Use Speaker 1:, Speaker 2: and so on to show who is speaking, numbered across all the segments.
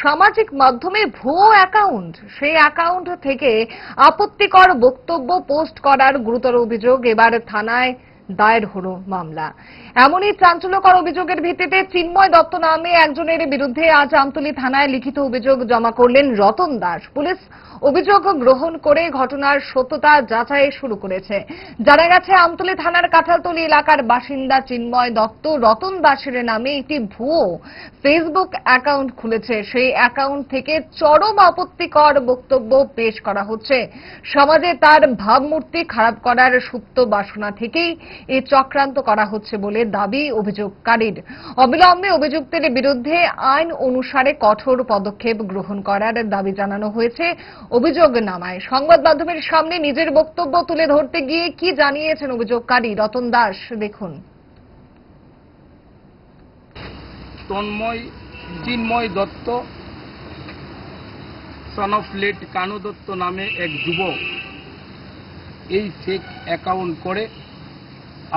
Speaker 1: সামাজিক মাধ্যমে ভুয়ো অ্যাকাউন্ট, সেই অ্যাকাউন্ট থেকে আপত্তিকর বক্তব্য পোস্ট করার গুরুতর অভিযোগ। এবার থানায় দায়ের হলো মামলা। এমনই চাঞ্চল্যকর অভিযোগের ভিত্তিতে চিন্ময় দত্ত নামে একজনের বিরুদ্ধে আজ আমতলী থানায় লিখিত অভিযোগ জমা করলেন রতন দাস। পুলিশ অভিযোগ গ্রহণ করে ঘটনার সত্যতা যাচাই শুরু করেছে। জানা গেছে, আমতলী থানার কাঁঠালতলী এলাকার বাসিন্দা চিন্ময় দত্ত রতন দাসের নামে একটি ভুয়ো ফেসবুক অ্যাকাউন্ট খুলেছে। সেই অ্যাকাউন্ট থেকে চরম আপত্তিকর বক্তব্য পেশ করা হচ্ছে। সমাজে তার ভাবমূর্তি খারাপ করার সুপ্ত বাসনা থেকেই এই চক্রান্ত করা হচ্ছে বলে দাবি অভিযোগকারীর। অবিলম্বে অভিযুক্তের বিরুদ্ধে আইন অনুসারে কঠোর পদক্ষেপ গ্রহণ করার দাবি জানানো হয়েছে অভিযোগনামায়। সংবাদ মাধ্যমের সামনে নিজের বক্তব্য তুলে ধরতে গিয়ে কি জানিয়েছেন অভিযোগকারী রতন দাস, দেখুন।
Speaker 2: Chinmoy Dutta son of late Kanu Dutta নামে এক যুবক এই ফেক অ্যাকাউন্ট করে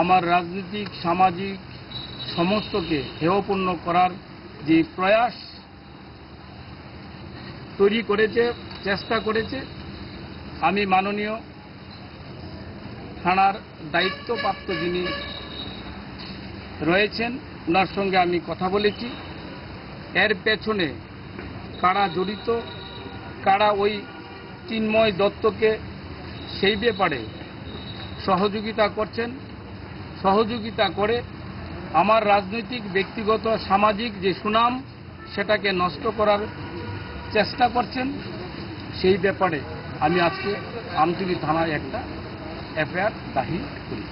Speaker 2: আমার রাজনৈতিক সামাজিক সমস্তকে হেয়পূর্ণ করার যে প্রয়াস তৈরি করেছে, চেষ্টা করেছে, আমি মাননীয় থানার দায়িত্বপ্রাপ্ত যিনি রয়েছেন ওনার সঙ্গে আমি কথা বলেছি। এর পেছনে কারা জড়িত, কারা ওই চিন্ময় দত্তকে সেই ব্যাপারে সহযোগিতা করছেন, সহযোগিতা করে আমার রাজনৈতিক ব্যক্তিগত সামাজিক যে সুনাম সেটাকে নষ্ট করার চেষ্টা করছেন, সেই ব্যাপারে আমি আজকে আমতলী থানায় একটা এফআইআর দাখিল করি।